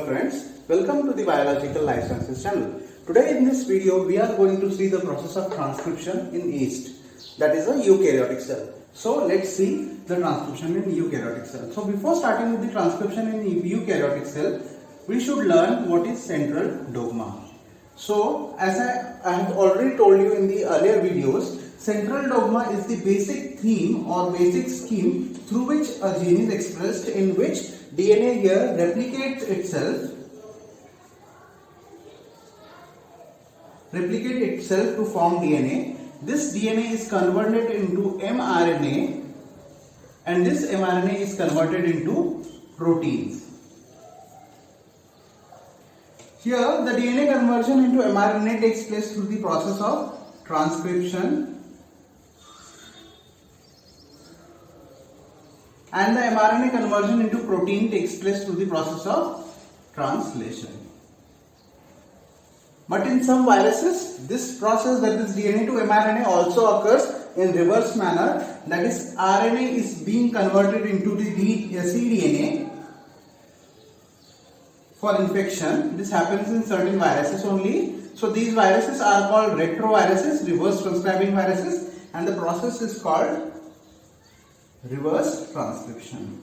friends, welcome to the Biological Life Sciences channel. Today in this video we are going to see the process of transcription in yeast, that is a eukaryotic cell. So let's see the transcription in eukaryotic cell. So before starting with the transcription in eukaryotic cell, we should learn what is central dogma. So as I have already told you in the earlier videos, central dogma is the basic theme or basic scheme through which a gene is expressed, in which DNA here replicates itself to form DNA. This DNA is converted into mRNA, and this mRNA is converted into proteins. Here the DNA conversion into mRNA takes place through the process of transcription, and the mRNA conversion into protein takes place through the process of translation. But in some viruses, this process, that is DNA to mRNA, also occurs in reverse manner, that is RNA is being converted into the cDNA for infection. This happens in certain viruses only. So these viruses are called retroviruses, reverse transcribing viruses, and the process is called reverse transcription.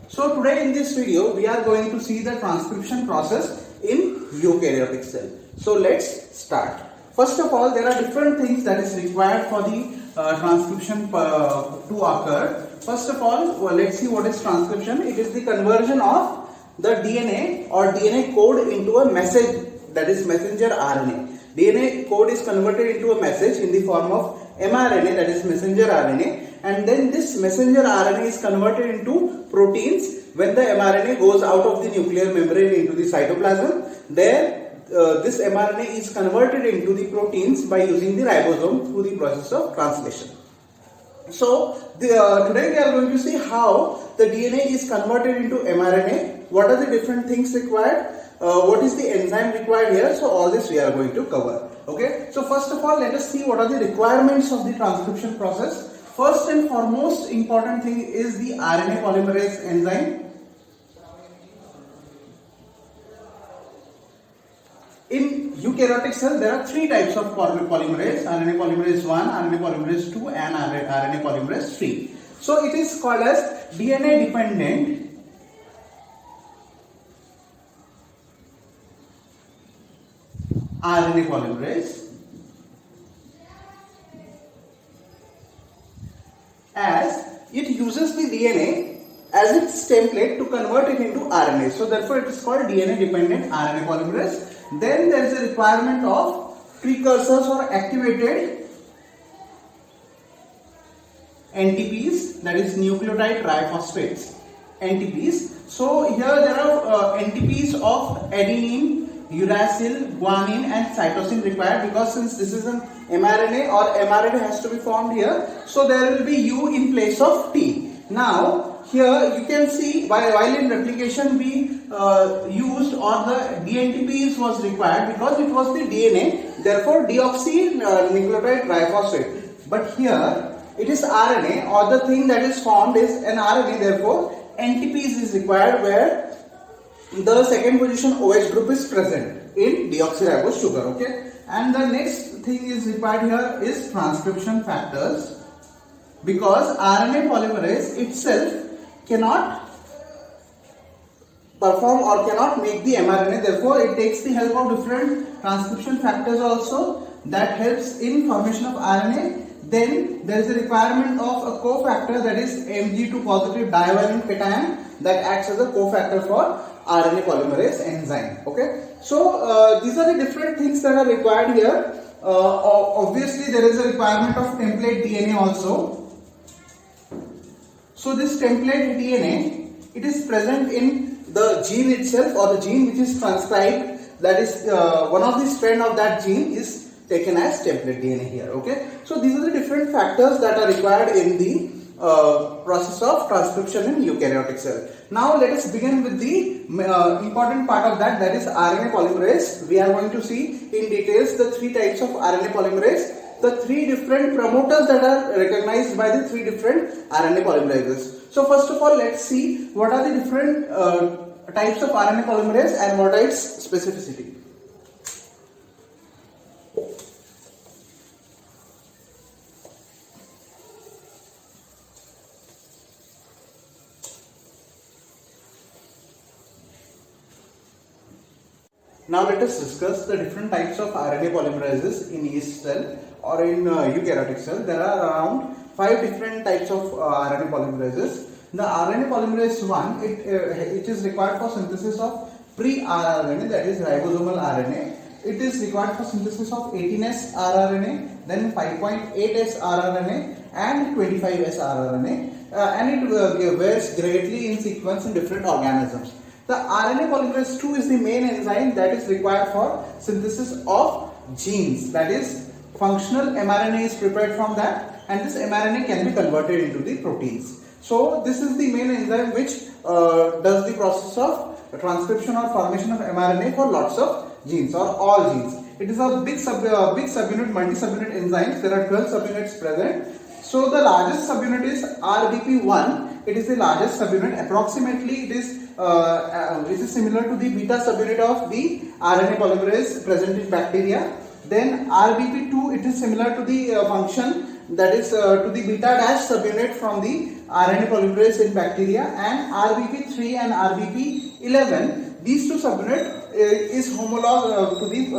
So today in this video we are going to see the transcription process in eukaryotic cell. So let's start. First of all, there are different things that is required for the transcription to occur. First of all, let's see what is transcription. It is the conversion of the DNA or DNA code into a message, that is messenger RNA. DNA code is converted into a message in the form of mRNA, that is messenger RNA, and then this messenger RNA is converted into proteins when the mRNA goes out of the nuclear membrane into the cytoplasm. There this mRNA is converted into the proteins by using the ribosome through the process of translation. So today we are going to see how the DNA is converted into mRNA, what are the different things required, what is the enzyme required here. So all this we are going to cover. Okay, so first of all, let us see what are the requirements of the transcription process. First and foremost important thing is the RNA polymerase enzyme. In eukaryotic cell, there are three types of polymerase: RNA polymerase 1, RNA polymerase 2, and RNA polymerase 3. So it is called as DNA dependent RNA polymerase, as it uses the DNA as its template to convert it into RNA. So therefore it is called DNA dependent RNA polymerase. Then there is a requirement of precursors or activated NTPs, that is nucleotide triphosphates, NTPs. So here there are NTPs of adenine, uracil, guanine, and cytosine required, because since this is an mRNA or mRNA has to be formed here, so there will be U in place of T. Now here you can see while in replication we used, or the DNTPs was required because it was the DNA, therefore deoxynucleotide triphosphate. But here it is RNA, or the thing that is formed is an RNA, therefore NTPs is required, where the second position OH group is present in deoxyribose sugar. Okay, and the next thing is required here is transcription factors, because RNA polymerase itself cannot perform or cannot make the mRNA, therefore it takes the help of different transcription factors also that helps in formation of RNA. Then there is a requirement of a cofactor, that is Mg2 positive divalent cation, that acts as a cofactor for RNA polymerase enzyme. Okay, so these are the different things that are required here. Obviously there is a requirement of template DNA also. So this template DNA, it is present in the gene itself, or the gene which is transcribed, that is one of the strand of that gene is taken as template DNA here. Okay, so these are the different factors that are required in the process of transcription in eukaryotic cell. Now let us begin with the important part of that, that is RNA polymerase. We are going to see in details the three types of RNA polymerase, the three different promoters that are recognized by the three different RNA polymerases. So first of all, let's see what are the different types of RNA polymerase and what are its specificity. Now let us discuss the different types of RNA polymerases in yeast cell or in eukaryotic cell. There are around 5 different types of RNA polymerases. The RNA polymerase 1, it is required for synthesis of pre-rRNA, that is ribosomal RNA. It is required for synthesis of 18S rRNA, then 5.8S rRNA and 25S rRNA, and it varies greatly in sequence in different organisms. The RNA polymerase 2 is the main enzyme that is required for synthesis of genes, that is functional mRNA is prepared from that, and this mRNA can be converted into the proteins. So this is the main enzyme which does the process of transcription or formation of mRNA for lots of genes or all genes. It is a big subunit, multi-subunit enzymes. There are 12 subunits present. So the largest subunit is RBP1. It is the largest subunit. Approximately it is similar to the beta subunit of the RNA polymerase present in bacteria. Then RBP2, it is similar to the function, that is to the beta dash subunit from the RNA polymerase in bacteria, and RBP3 and RBP11, these two subunit is homolog to the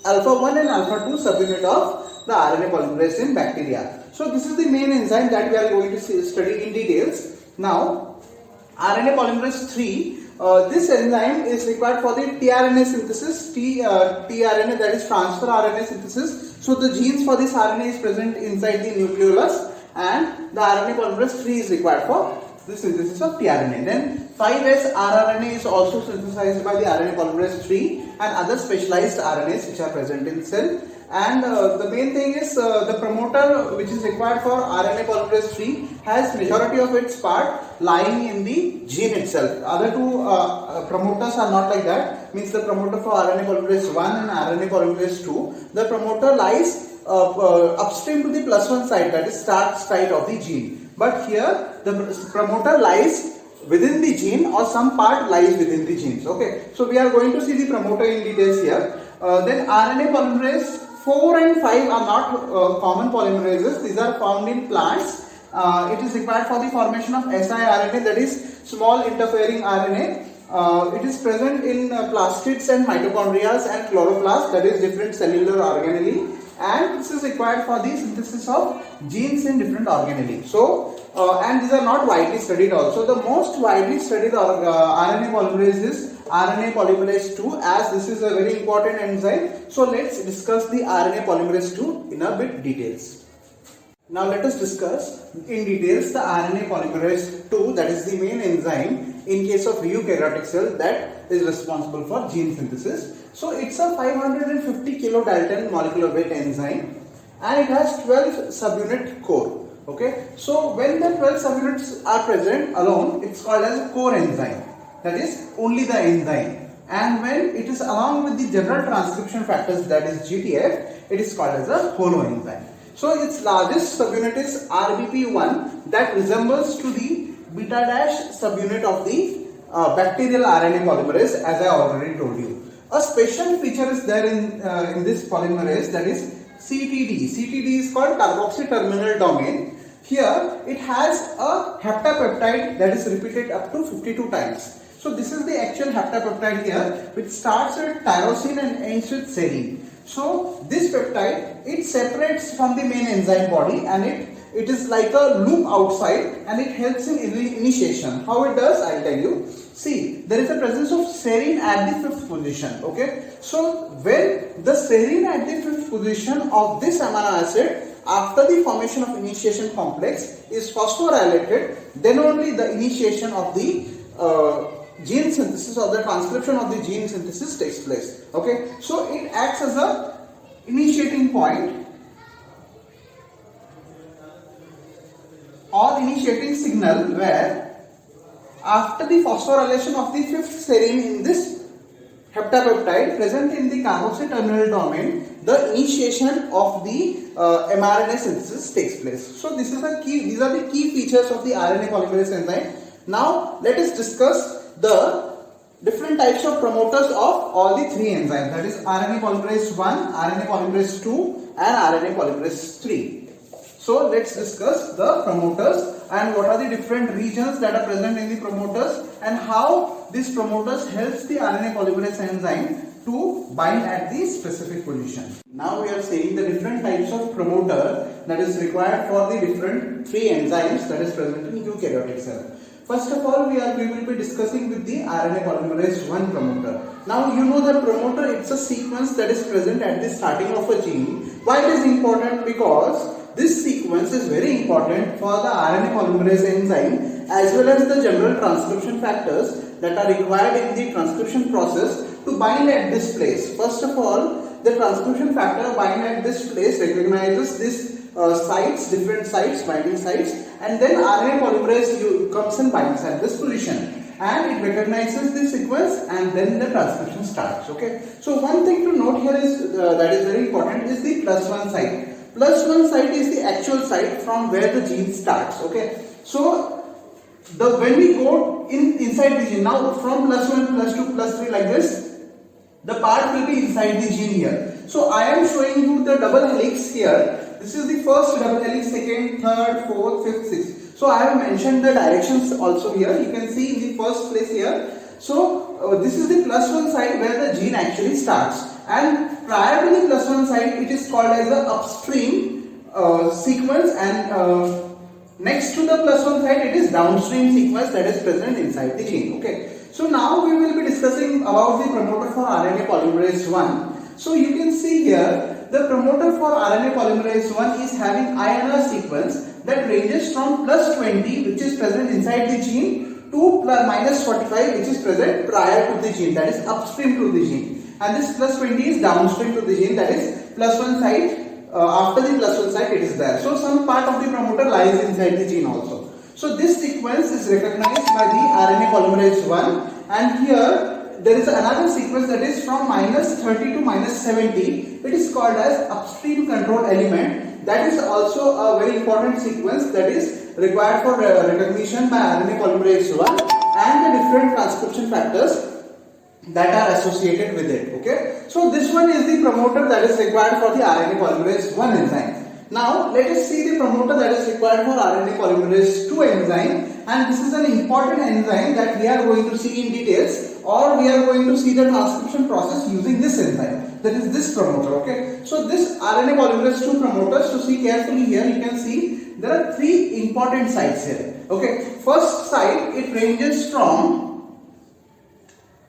alpha 1 and alpha 2 subunit of the RNA polymerase in bacteria. So this is the main enzyme that we are going to study in details. Now RNA polymerase 3, this enzyme is required for the tRNA synthesis, tRNA, that is transfer RNA synthesis. So the genes for this RNA is present inside the nucleolus, and the RNA polymerase 3 is required for the synthesis of tRNA. Then 5S rRNA is also synthesized by the RNA polymerase 3 and other specialized RNAs which are present in cell. And the main thing is the promoter which is required for RNA polymerase 3 has majority of its part lying in the gene itself. Other two promoters are not like that. Means the promoter for RNA polymerase 1 and RNA polymerase 2, the promoter lies upstream to the +1 site, that is start site of the gene. But here the promoter lies within the gene, or some part lies within the genes. Okay, so we are going to see the promoter in details here. Then RNA polymerase 4 and 5 are not common polymerases. These are found in plants. It is required for the formation of siRNA, that is small interfering RNA. It is present in plastids and mitochondria and chloroplasts, that is different cellular organelle, and this is required for the synthesis of genes in different organelle. So and these are not widely studied also. The most widely studied RNA polymerase is RNA polymerase 2, as this is a very important enzyme. So let's discuss the RNA polymerase 2 in a bit details. Now let us discuss in details the RNA polymerase 2, that is the main enzyme in case of eukaryotic cell that is responsible for gene synthesis. So it's a 550 kilodalton molecular weight enzyme, and it has 12 subunit core. Okay, so when the 12 subunits are present alone, it's called as a core enzyme, that is only the enzyme. And when it is along with the general transcription factors, that is GTF, it is called as a holoenzyme. So its largest subunit is RBP1, that resembles to the beta dash subunit of the bacterial RNA polymerase, as I already told you. A special feature is there in this polymerase, that is CTD. CTD is called carboxy terminal domain. Here it has a heptapeptide that is repeated up to 52 times. So this is the actual heptapeptide here, which starts with tyrosine and ends with serine. So this peptide, it separates from the main enzyme body, and it is like a loop outside, and it helps in initiation. How it does, I'll tell you. See, there is a presence of serine at the 5th position. Okay, so when the serine at the 5th position of this amino acid, after the formation of initiation complex, is phosphorylated, then only the initiation of the gene synthesis or the transcription of the gene synthesis takes place. Okay, so it acts as a initiating point or initiating signal, where after the phosphorylation of the 5th serine in this heptapeptide present in the carboxy terminal domain, the initiation of the mRNA synthesis takes place. So these are the key features of the RNA polymerase enzyme. Now let us discuss the different types of promoters of all the three enzymes, that is RNA polymerase 1, RNA polymerase 2 and RNA polymerase 3. So let's discuss the promoters and what are the different regions that are present in the promoters and how these promoters helps the RNA polymerase enzyme to bind at the specific position. Now we are seeing the different types of promoter that is required for the different three enzymes that is present in eukaryotic cell. First of all, we will be discussing with the RNA polymerase 1 promoter. Now you know the promoter, it's a sequence that is present at the starting of a gene. Why it is important? Because this sequence is very important for the RNA polymerase enzyme as well as the general transcription factors that are required in the transcription process to bind at this place. First of all, the transcription factor bind at this place recognizes this sites, different sites, binding sites, and then RNA polymerase comes and binds at this position. And it recognizes the sequence and then the transcription starts. Okay. So one thing to note here is that is very important is the +1 site. +1 site is the actual site from where the gene starts. Okay. So when we go inside the gene, now from +1, +2, +3 like this, the part will be inside the gene here. So I am showing you the double helix here. This is the first double helix, second, third, fourth, fifth, sixth. So I have mentioned the directions also here. You can see in the first place here. So this is the +1 site where the gene actually starts. And prior to the +1 site, it is called as the upstream sequence, and next to the +1 site, it is downstream sequence that is present inside the gene. Okay. So now we will be discussing about the promoter for RNA polymerase 1. So you can see here the promoter for RNA polymerase 1 is having INR sequence that ranges from +20, which is present inside the gene, to -45, which is present prior to the gene, that is upstream to the gene. And this +20 is downstream to the gene, that is +1 site. After the +1 site, it is there. So some part of the promoter lies inside the gene also. So this sequence is recognized by the RNA polymerase 1, and here there is another sequence that is from -30 to -70. It is called as upstream control element. That is also a very important sequence that is required for recognition by RNA polymerase 1 and the different transcription factors that are associated with it. Okay. So this one is the promoter that is required for the RNA polymerase 1 enzyme. Now let us see the promoter that is required for RNA polymerase 2 enzyme, and this is an important enzyme that we are going to see in details, or we are going to see the transcription process using this enzyme, that is this promoter. Okay. So this RNA polymerase 2 promoters, to see carefully here, you can see there are three important sites here. Okay. First site, it ranges from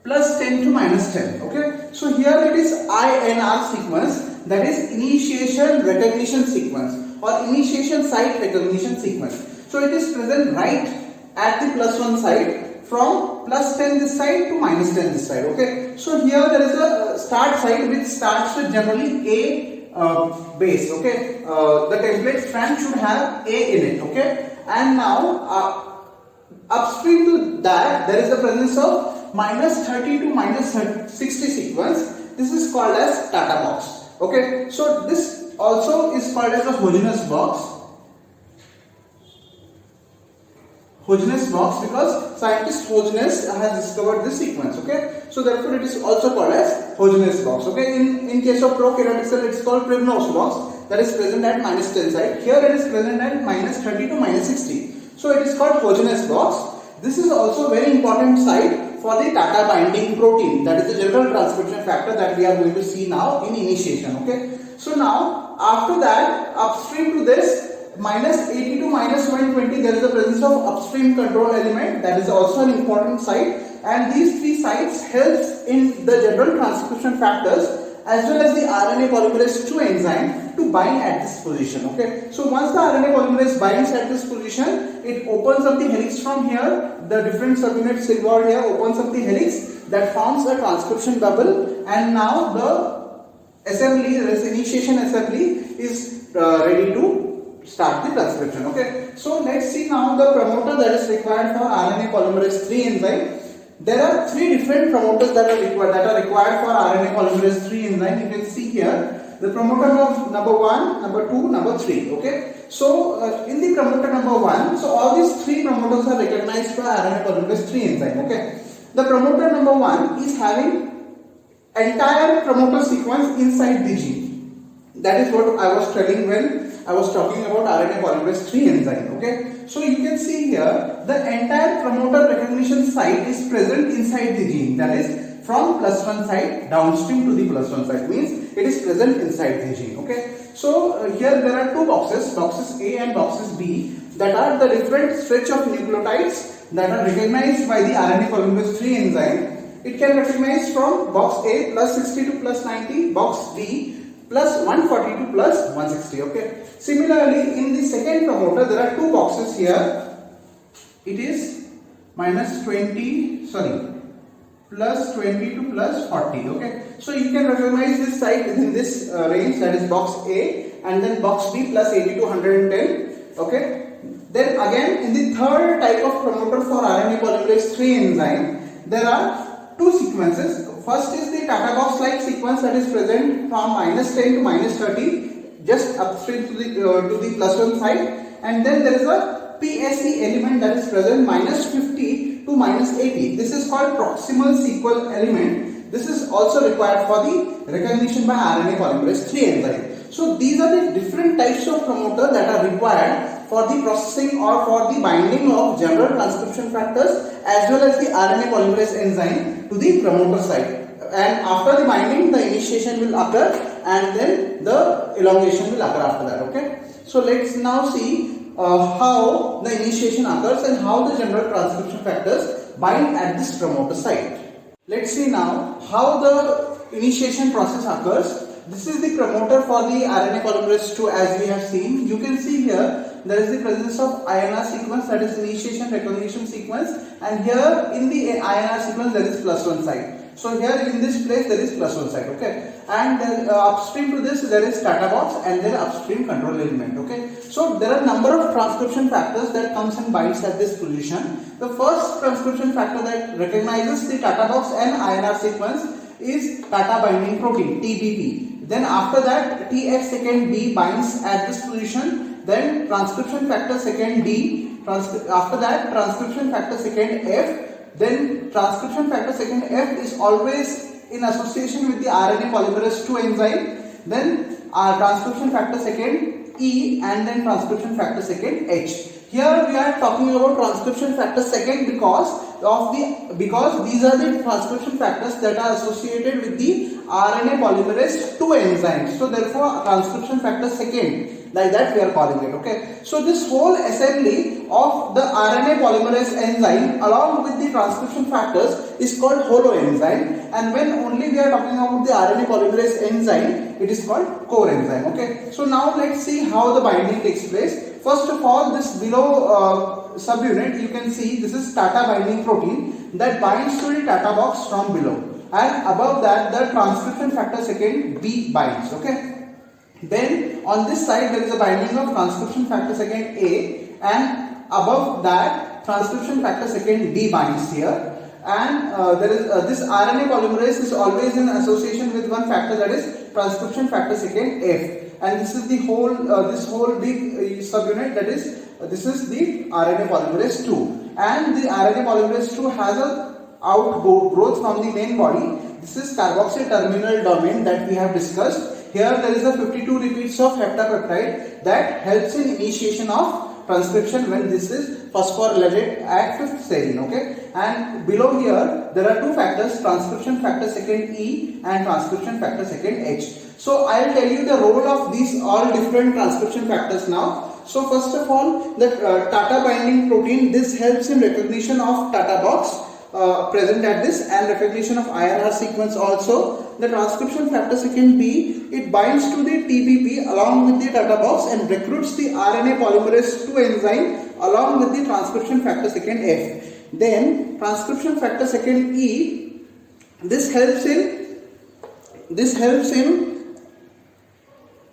+10 to -10. Okay. So here it is INR sequence, that is initiation recognition sequence or initiation site recognition sequence. So it is present right at the +1 site, from +10 this side to -10 this side. Okay. So here there is a start site which starts with generally A base. Okay. The template strand should have A in it. Okay. And now upstream to that there is the presence of -30 to -60 sequence. This is called as Tata box. Okay. So this also is called as a Hogeness box. Hogeness box because scientist Hogeness has discovered this sequence. Okay. So therefore it is also called as Hogeness box. Okay. In case of prokaryotic cell, it's called Pribnow's box, that is present at -10 site. Here it is present at -30 to -60. So it is called Hogeness box. This is also a very important site for the Tata binding protein, that is the general transcription factor that we are going to see now in initiation. Okay. So now after that, upstream to this, -80 to -120, there is the presence of upstream control element, that is also an important site, and these three sites helps in the general transcription factors as well as the RNA polymerase 2 enzyme to bind at this position. Okay. So once the RNA polymerase binds at this position, it opens up the helix from here. The different subunits involved here opens up the helix that forms a transcription bubble, and now the assembly, this initiation assembly is ready to start the transcription. Okay. So let's see now the promoter that is required for RNA polymerase 3 enzyme. There are three different promoters that are required for RNA polymerase 3 enzyme. You can see here the promoter of number 1, number 2, number 3. Okay. So in the promoter number 1, so all these three promoters are recognized by RNA polymerase 3 enzyme. Okay. The promoter number 1 is having entire promoter sequence inside the gene. That is what I was telling when I was talking about RNA polymerase 3 enzyme. Okay. So you can see here the entire promoter recognition site is present inside the gene. That is from +1 site downstream to the +1 site, means it is present inside the gene. Okay. So here there are two boxes, boxes A and boxes B, that are the different stretch of nucleotides that are recognized by the RNA polymerase 3 enzyme. It can recognize from box A +60 to +90, box B +140 to +160. Okay. Similarly, in the second promoter, there are two boxes here. It is +20 to +40. Okay. So you can recognize this site within this range, that is box A, and then box B +80 to 110. Okay. Then again, in the third type of promoter for RNA polymerase 3 enzyme, there are two sequences. First is the Tata box like sequence that is present from -10 to -30, just upstream to the +1 side, and then there is a PSE element that is present -50 to -80. This is called proximal sequel element. This is also required for the recognition by RNA polymerase 3 enzyme. So these are the different types of promoter that are required for the processing or for the binding of general transcription factors as well as the RNA polymerase enzyme to the promoter site. And after the binding, the initiation will occur, and then the elongation will occur after that. Okay. So let's now see how the initiation occurs and how the general transcription factors bind at this promoter site. Let's see now how the initiation process occurs. This is the promoter for the RNA polymerase 2 as we have seen. You can see here there is the presence of INR sequence, that is initiation recognition sequence, and here in the INR sequence there is +1 site. So here in this place there is +1 site. Okay, and then upstream to this there is Tata box and then upstream control element. Okay, so there are number of transcription factors that comes and binds at this position. The first transcription factor that recognizes the Tata box and INR sequence is Tata binding protein, TBP. Then after that TX second B binds at this position. Then transcription factor second D. After that transcription factor second F. Then transcription factor second F is always in association with the RNA polymerase 2 enzyme. Then transcription factor second E, and then transcription factor second H. Here we are talking about transcription factor second because these are the transcription factors that are associated with the RNA polymerase 2 enzymes. So therefore transcription factor second, like that we are calling it. Okay. So this whole assembly of the RNA polymerase enzyme along with the transcription factors is called holoenzyme, and when only we are talking about the RNA polymerase enzyme, it is called core enzyme. Okay. So now let's see how the binding takes place. First of all, this below subunit, you can see this is Tata binding protein that binds to the Tata box from below, and above that the transcription factor second B binds. Okay. Then on this side there is a binding of transcription factor second A, and above that transcription factor second D binds here, and there is this RNA polymerase is always in association with one factor, that is transcription factor second F, and this is the whole this whole big subunit, that is this is the RNA polymerase 2, and the RNA polymerase 2 has a outgrowth from the main body. This is carboxyl terminal domain that we have discussed. Here there is a 52 repeats of heptapeptide that helps in initiation of transcription when this is phosphorylated at 5th serine. Okay, and below here there are two factors, transcription factor second E and transcription factor second H. So I will tell you the role of these all different transcription factors now. So first of all, the Tata binding protein, this helps in recognition of Tata box present at this and recognition of INR sequence also. The transcription factor second B, it binds to the TBP along with the Tata box and recruits the RNA polymerase 2 enzyme along with the transcription factor second F. Then transcription factor second E, this helps in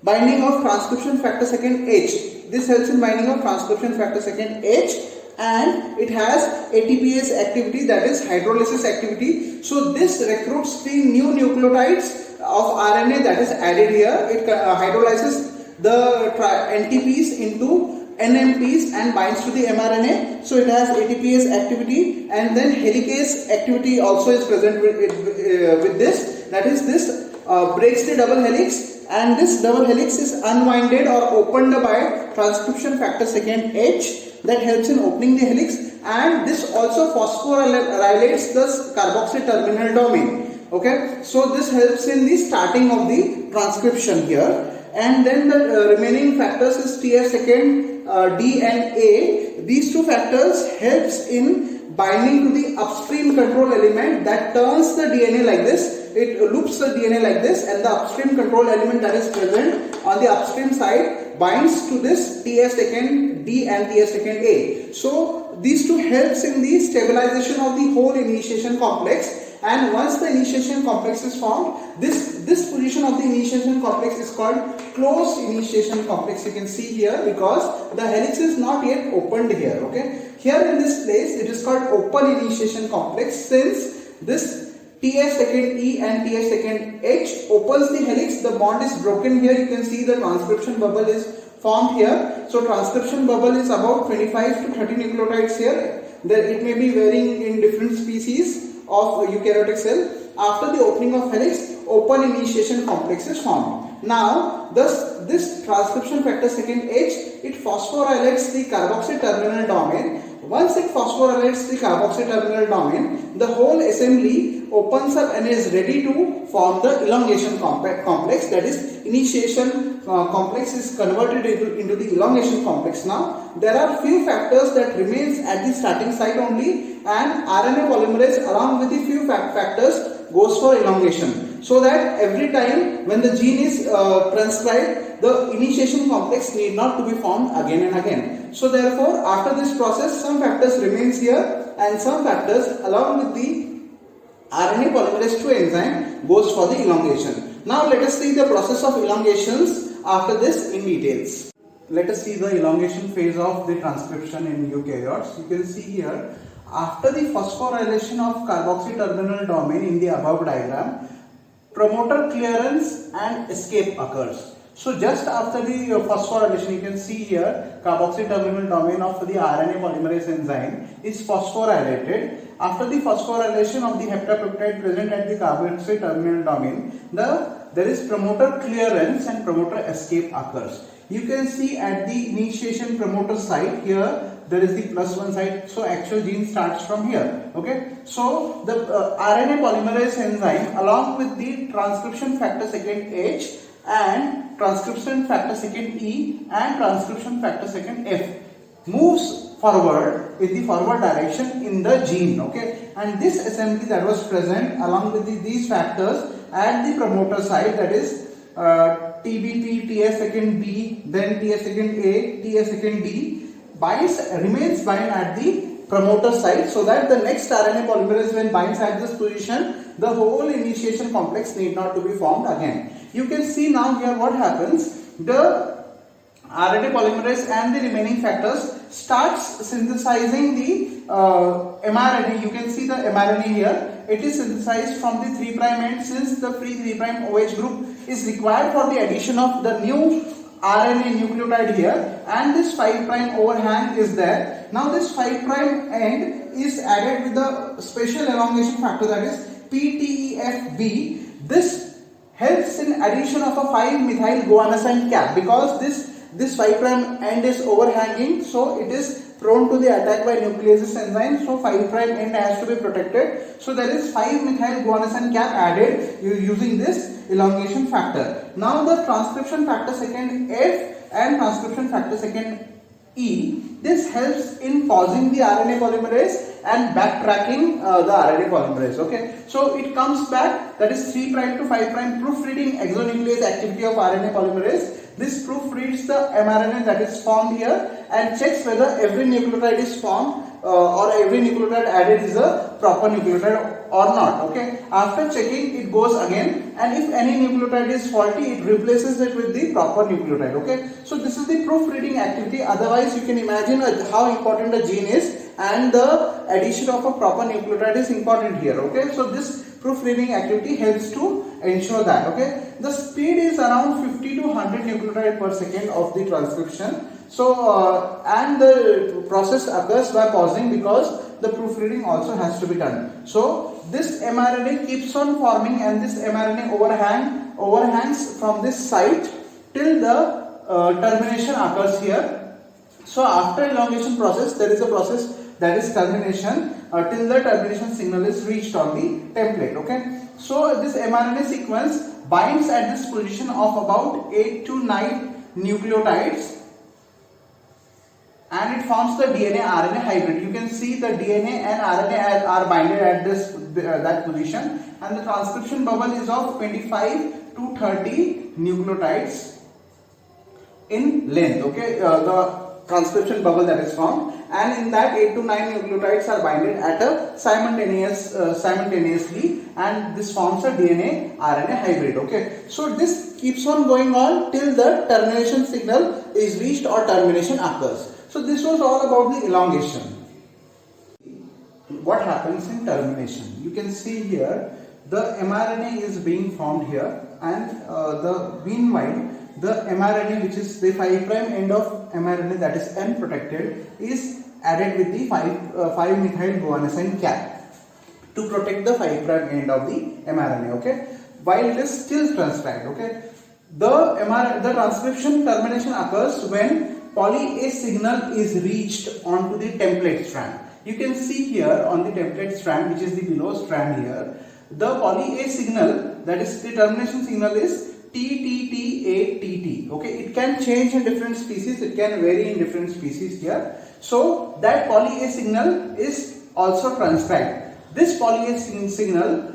binding of transcription factor second H. This helps in binding of transcription factor second H, and it has ATPase activity, that is hydrolysis activity. So this recruits the new nucleotides of RNA that is added here. It hydrolyzes the NTPs into NMPs and binds to the mRNA. So it has ATPase activity, and then helicase activity also is present with this. That is, this breaks the double helix, and this double helix is unwinded or opened by transcription factor second H that helps in opening the helix, and this also phosphorylates the carboxy terminal domain. Okay, so this helps in the starting of the transcription here. And then the remaining factors is TF second, D and A. These two factors helps in binding to the upstream control element that turns the DNA like this. It loops the DNA like this, and the upstream control element that is present on the upstream side binds to this TF second D and TF second A. So these two helps in the stabilization of the whole initiation complex. And once the initiation complex is formed, this position of the initiation complex is called closed initiation complex. You can see here, because the helix is not yet opened here. Okay, here in this place it is called open initiation complex, since this TF second E and TF second H opens the helix, the bond is broken here. You can see the transcription bubble is formed here. So transcription bubble is about 25 to 30 nucleotides here. It may be varying in different species of eukaryotic cell. After the opening of helix, open initiation complex is formed. Now, this transcription factor second H, it phosphorylates the carboxy terminal domain. Once it phosphorylates the carboxy terminal domain, the whole assembly opens up and is ready to form the elongation complex. That is, initiation complex is converted into the elongation complex. Now, there are few factors that remains at the starting site only, and RNA polymerase along with the few factors goes for elongation, so that every time when the gene is transcribed, the initiation complex need not to be formed again and again. So therefore, after this process, some factors remains here, and some factors along with the RNA polymerase II enzyme goes for the elongation. Now let us see the process of elongations after this in details. Let us see the elongation phase of the transcription in eukaryotes. You can see here, after the phosphorylation of carboxy terminal domain in the above diagram, promoter clearance and escape occurs. So just after the phosphorylation, you can see here carboxy terminal domain of the RNA polymerase enzyme is phosphorylated. After the phosphorylation of the heptapeptide present at the carboxy terminal domain, there is promoter clearance and promoter escape occurs. You can see at the initiation promoter site here, there is the +1 site, so actual gene starts from here. Okay, so the RNA polymerase enzyme along with the transcription factor second H and transcription factor second E and transcription factor second F moves forward in the forward direction in the gene. Okay, and this assembly that was present along with these factors at the promoter site, that is TBP, TS second B, then TS second A, TS second D, remains bind at the promoter site, so that the next RNA polymerase when binds at this position, the whole initiation complex need not to be formed again. You can see now here what happens. The RNA polymerase and the remaining factors starts synthesizing the mRNA. You can see the mRNA here. It is synthesized from the 3' end, since the free 3' OH group is required for the addition of the new RNA nucleotide here, and this 5' overhang is there. Now this 5' end is added with the special elongation factor, that is PTEFB. This helps in addition of a 5-methyl guanosine cap, because this 5' end is overhanging, so it is prone to the attack by nucleases enzyme, so 5' end has to be protected. So there is 5-methyl guanosine cap added using this elongation factor. Now the transcription factor second F and transcription factor second E, this helps in pausing the RNA polymerase and backtracking the RNA polymerase. Okay, so it comes back, that is 3' to 5' proofreading exonuclease activity of RNA polymerase. This proofreads the mRNA that is formed here and checks whether every nucleotide is formed or every nucleotide added is a proper nucleotide or not. Okay, after checking it goes again, and if any nucleotide is faulty, it replaces it with the proper nucleotide. Okay, so this is the proofreading activity. Otherwise, you can imagine how important a gene is, and the addition of a proper nucleotide is important here. Okay, so this proofreading activity helps to ensure that. Okay, the speed is around 50 to 100 nucleotide per second of the transcription. So and the process occurs by pausing because the proofreading also has to be done. So this mRNA keeps on forming, and this mRNA overhangs from this site till the termination occurs here. So after elongation process, there is a process that is termination till the termination signal is reached on the template. Okay, so this mRNA sequence binds at this position of about 8 to 9 nucleotides, and it forms the DNA RNA hybrid. You can see the DNA and RNA are binded at this that position, and the transcription bubble is of 25 to 30 nucleotides in length. Okay, the transcription bubble that is formed, and in that 8 to 9 nucleotides are binded at a simultaneously, and this forms a DNA RNA hybrid. Okay, so this keeps on going on till the termination signal is reached or termination occurs. So this was all about the elongation. What happens in termination? You can see here the mRNA is being formed here, and meanwhile the mRNA, which is the 5' end of mRNA, that is N protected, is added with the 5-methyl guanosine cap to protect the 5' end of the mRNA. Okay, while it is still transcribed. Okay, the transcription termination occurs when poly A signal is reached onto the template strand. You can see here on the template strand, which is the below strand here, the poly A signal, that is the termination signal, is TTT8TT. Okay, it can change in different species, it can vary in different species here. So that poly A signal is also transcribed. This poly A signal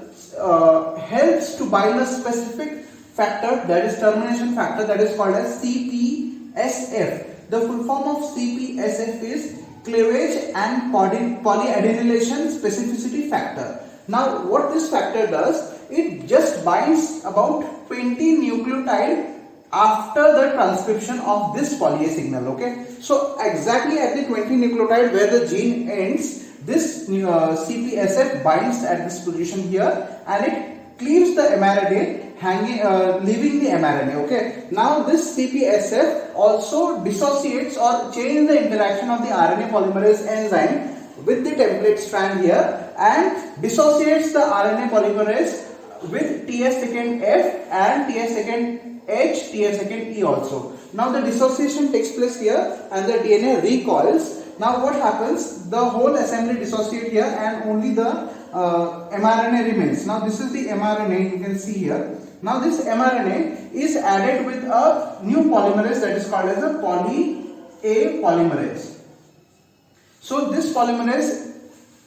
helps to bind a specific factor, that is termination factor, that is called as CPSF. The full form of CPSF is cleavage and polyadenylation specificity factor. Now what this factor does, it just binds about 20 nucleotide after the transcription of this poly A signal. Okay, so exactly at the 20 nucleotide where the gene ends, this CPSF binds at this position here, and it cleaves the mRNA, leaving the mRNA. Okay, now this CPSF also dissociates or changes the interaction of the RNA polymerase enzyme with the template strand here, and dissociates the RNA polymerase with TS2F and TS2H, TS2E also. Now the dissociation takes place here, and the DNA recoils. Now what happens? The whole assembly dissociates here, and only the mRNA remains. Now this is the mRNA, you can see here. Now this mRNA is added with a new polymerase that is called as a poly A polymerase. So this polymerase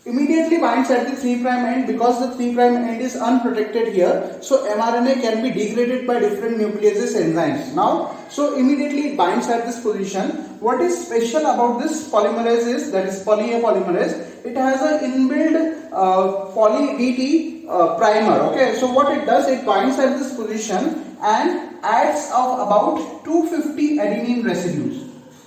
immediately binds at the 3' end, because the 3' end is unprotected here. So mRNA can be degraded by different nucleases enzymes. Now, so immediately it binds at this position. What is special about this polymerase is, that is poly A polymerase, it has an inbuilt poly DT primer. Okay, so what it does, it binds at this position and adds of about 250 adenine residues.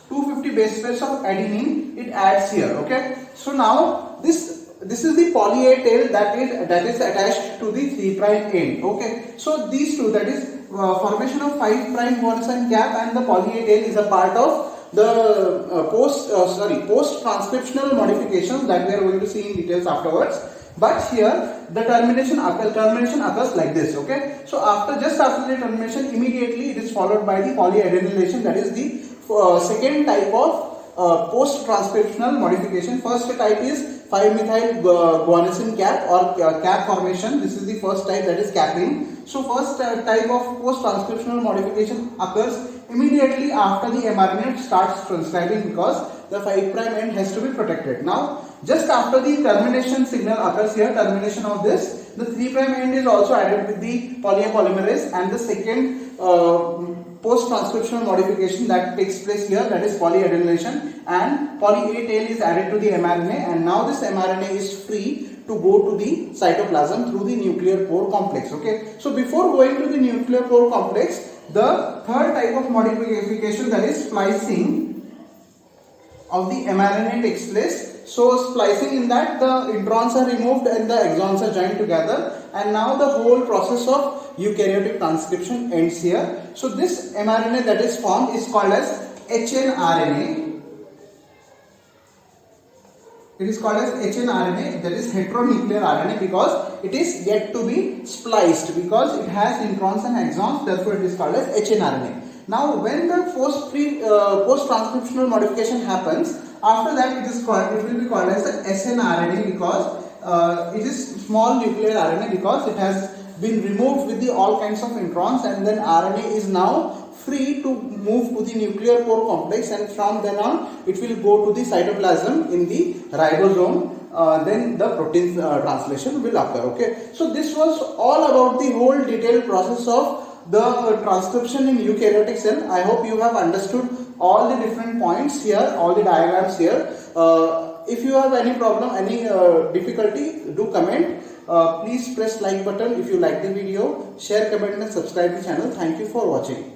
250 base pairs of adenine it adds here. Okay, so now this is the poly A tail that is attached to the 3' end. Okay, so these two, that is formation of 5' guanosine cap and the poly A tail, is a part of the post transcriptional modifications that we are going to see in details afterwards. But here the termination occurs like this. Okay, so just after the termination, immediately it is followed by the polyadenylation, that is the second type of post-transcriptional modification. First type is 5-methyl guanosine cap or cap formation. This is the first type, that is capping. So first type of post-transcriptional modification occurs immediately after the mRNA starts transcribing, because the 5' end has to be protected. Now just after the termination signal occurs here, termination of this, the 3' end is also added with the poly A polymerase, and the second post-transcriptional modification that takes place here, that is polyadenylation, and poly A tail is added to the mRNA, and now this mRNA is free to go to the cytoplasm through the nuclear pore complex. Okay, so before going to the nuclear pore complex, the third type of modification, that is splicing of the mRNA, takes place. So splicing, in that the introns are removed and the exons are joined together, and now the whole process of eukaryotic transcription ends here. So this mRNA that is formed is called as hnRNA. It is called as hnRNA, that is heteronuclear RNA, because it is yet to be spliced, because it has introns and exons, therefore it is called as hnRNA. Now when the post-transcriptional modification happens, after that it will be called as the snRNA, because it is small nuclear RNA, because it has been removed with the all kinds of introns, and then RNA is now free to move to the nuclear pore complex, and from then on it will go to the cytoplasm in the ribosome. Then the protein translation will occur. Okay, so this was all about the whole detailed process of the transcription in eukaryotic cell. I hope you have understood all the different points here, all the diagrams here. If you have any problem, any difficulty, do comment. Please press like button if you like the video, share, comment and subscribe the channel. Thank you for watching.